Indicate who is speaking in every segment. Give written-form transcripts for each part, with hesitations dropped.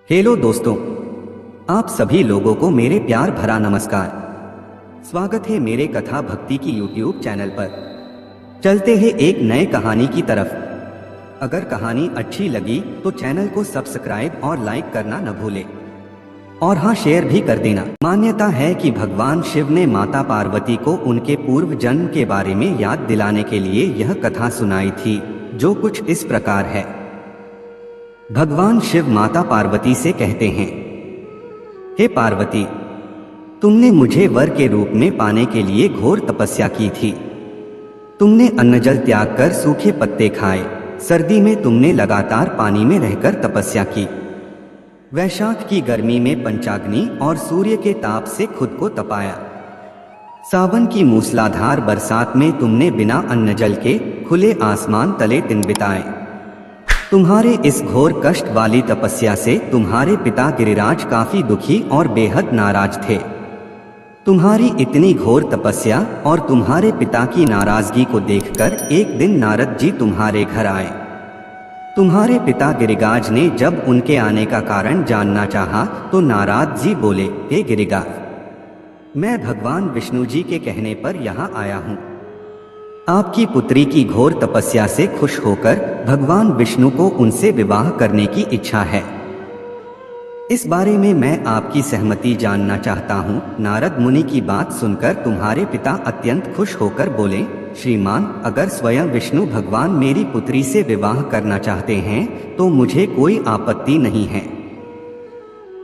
Speaker 1: Hello दोस्तों, आप सभी लोगों को मेरे प्यार भरा नमस्कार। स्वागत है मेरे कथा भक्ति की यूट्यूब चैनल पर। चलते हैं एक नए कहानी की तरफ। अगर कहानी अच्छी लगी तो चैनल को सब्सक्राइब और लाइक करना न भूले और हाँ, शेयर भी कर देना। मान्यता है कि भगवान शिव ने माता पार्वती को उनके पूर्व जन्म के बारे में याद दिलाने के लिए यह कथा सुनाई थी, जो कुछ इस प्रकार है। भगवान शिव माता पार्वती से कहते हैं, हे पार्वती, तुमने मुझे वर के रूप में पाने के लिए घोर तपस्या की थी। तुमने अन्न जल त्याग कर सूखे पत्ते खाए। सर्दी में तुमने लगातार पानी में रहकर तपस्या की। वैशाख की गर्मी में पंचाग्नि और सूर्य के ताप से खुद को तपाया। सावन की मूसलाधार बरसात में तुमने बिना अन्न जल के खुले आसमान तले दिन बिताए। तुम्हारे इस घोर कष्ट वाली तपस्या से तुम्हारे पिता गिरिराज काफी दुखी और बेहद नाराज थे। तुम्हारी इतनी घोर तपस्या और तुम्हारे पिता की नाराजगी को देखकर एक दिन नारद जी तुम्हारे घर आए। तुम्हारे पिता गिरिराज ने जब उनके आने का कारण जानना चाहा तो नारद जी बोले, हे गिरिराज, मैं भगवान विष्णु जी के कहने पर यहाँ आया हूँ। आपकी पुत्री की घोर तपस्या से खुश होकर भगवान विष्णु को उनसे विवाह करने की इच्छा है। इस बारे में मैं आपकी सहमति जानना चाहता हूँ। नारद मुनि की बात सुनकर तुम्हारे पिता अत्यंत खुश होकर बोले, श्रीमान, अगर स्वयं विष्णु भगवान मेरी पुत्री से विवाह करना चाहते हैं तो मुझे कोई आपत्ति नहीं है।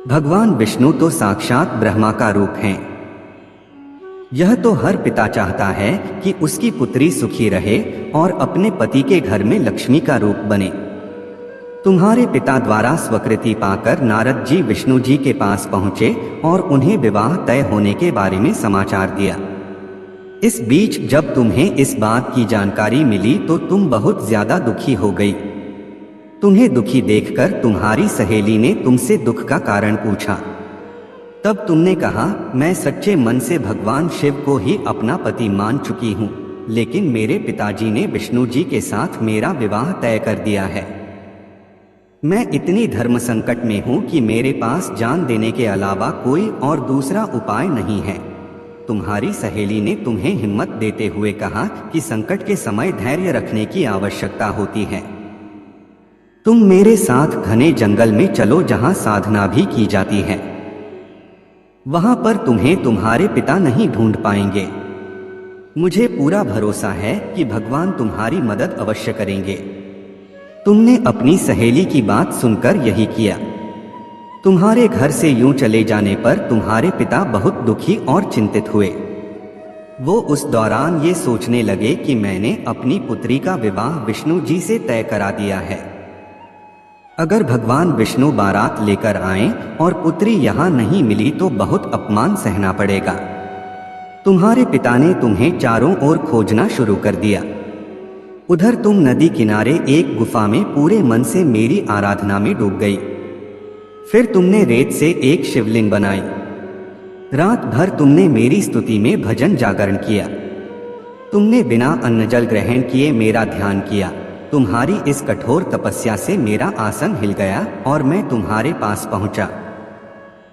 Speaker 1: भगवान विष्णु तो साक्षात ब्रह्मा का रूप हैं। यह तो हर पिता चाहता है कि उसकी पुत्री सुखी रहे और अपने पति के घर में लक्ष्मी का रूप बने। तुम्हारे पिता द्वारा स्वीकृति पाकर नारद जी विष्णु जी के पास पहुंचे और उन्हें विवाह तय होने के बारे में समाचार दिया। इस बीच जब तुम्हें इस बात की जानकारी मिली तो तुम बहुत ज्यादा दुखी हो गई। तुम्हें दुखी देखकर तुम्हारी सहेली ने तुमसे दुख का कारण पूछा। तब तुमने कहा, मैं सच्चे मन से भगवान शिव को ही अपना पति मान चुकी हूँ, लेकिन मेरे पिताजी ने विष्णु जी के साथ मेरा विवाह तय कर दिया है। मैं इतनी धर्म संकट में हूँ कि मेरे पास जान देने के अलावा कोई और दूसरा उपाय नहीं है। तुम्हारी सहेली ने तुम्हें हिम्मत देते हुए कहा कि संकट के समय धैर्य रखने की आवश्यकता होती है। तुम मेरे साथ घने जंगल में चलो जहाँ साधना भी की जाती है। वहां पर तुम्हें तुम्हारे पिता नहीं ढूंढ पाएंगे। मुझे पूरा भरोसा है कि भगवान तुम्हारी मदद अवश्य करेंगे। तुमने अपनी सहेली की बात सुनकर यही किया। तुम्हारे घर से यूं चले जाने पर तुम्हारे पिता बहुत दुखी और चिंतित हुए। वो उस दौरान ये सोचने लगे कि मैंने अपनी पुत्री का विवाह विष्णु जी से तय करा दिया है। अगर भगवान विष्णु बारात लेकर आए और पुत्री यहाँ नहीं मिली तो बहुत अपमान सहना पड़ेगा। तुम्हारे पिता ने तुम्हें चारों ओर खोजना शुरू कर दिया। उधर तुम नदी किनारे एक गुफा में पूरे मन से मेरी आराधना में डूब गई। फिर तुमने रेत से एक शिवलिंग बनाई। रात भर तुमने मेरी स्तुति में भजन जागरण किया। तुमने बिना अन्न जल ग्रहण किए मेरा ध्यान किया। तुम्हारी इस कठोर तपस्या से मेरा आसन हिल गया और मैं तुम्हारे पास पहुंचा।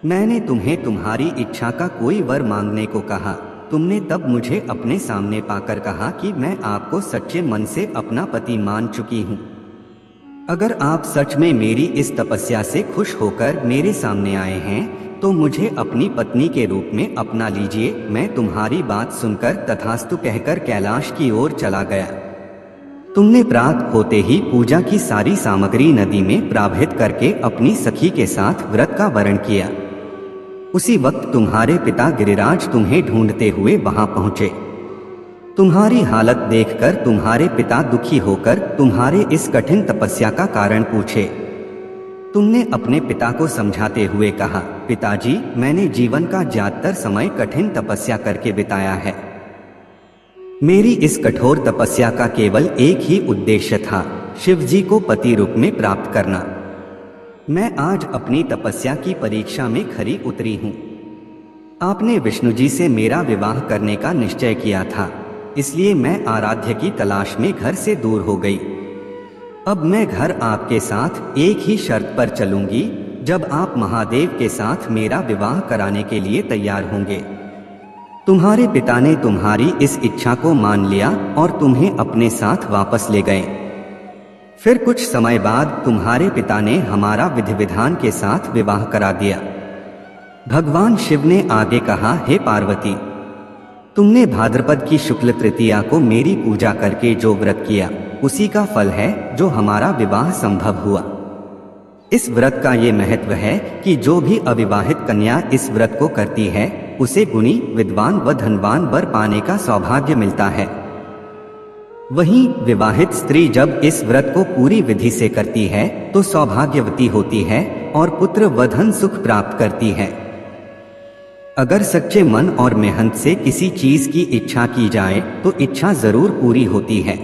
Speaker 1: मैंने तुम्हें तुम्हारी इच्छा का कोई वर मांगने को कहा। तुमने तब मुझे अपने सामने पाकर कहा कि मैं आपको सच्चे मन से अपना पति मान चुकी हूँ। अगर आप सच में मेरी इस तपस्या से खुश होकर मेरे सामने आए हैं तो मुझे अपनी पत्नी के रूप में अपना लीजिए। मैं तुम्हारी बात सुनकर तथास्तु कहकर कैलाश की ओर चला गया। तुमने प्रातः होते ही पूजा की सारी सामग्री नदी में प्रवाहित करके अपनी सखी के साथ व्रत का वर्ण किया। उसी वक्त तुम्हारे पिता गिरिराज तुम्हें ढूंढते हुए वहां पहुंचे। तुम्हारी हालत देखकर तुम्हारे पिता दुखी होकर तुम्हारे इस कठिन तपस्या का कारण पूछे। तुमने अपने पिता को समझाते हुए कहा, पिताजी, मैंने जीवन का ज्यादातर समय कठिन तपस्या करके बिताया है। मेरी इस कठोर तपस्या का केवल एक ही उद्देश्य था, शिव जी को पति रूप में प्राप्त करना। मैं आज अपनी तपस्या की परीक्षा में खरी उतरी हूँ। आपने विष्णु जी से मेरा विवाह करने का निश्चय किया था, इसलिए मैं आराध्य की तलाश में घर से दूर हो गई। अब मैं घर आपके साथ एक ही शर्त पर चलूंगी, जब आप महादेव के साथ मेरा विवाह कराने के लिए तैयार होंगे। तुम्हारे पिता ने तुम्हारी इस इच्छा को मान लिया और तुम्हें अपने साथ वापस ले गए। फिर कुछ समय बाद तुम्हारे पिता ने हमारा विधि विधान के साथ विवाह करा दिया। भगवान शिव ने आगे कहा, हे पार्वती, तुमने भाद्रपद की शुक्ल तृतीया को मेरी पूजा करके जो व्रत किया उसी का फल है जो हमारा विवाह संभव हुआ। इस व्रत का ये महत्व है कि जो भी अविवाहित कन्या इस व्रत को करती है उसे गुणी, विद्वान व धनवान वर पाने का सौभाग्य मिलता है। वहीं विवाहित स्त्री जब इस व्रत को पूरी विधि से करती है तो सौभाग्यवती होती है और पुत्र व धन सुख प्राप्त करती है। अगर सच्चे मन और मेहनत से किसी चीज की इच्छा की जाए तो इच्छा जरूर पूरी होती है।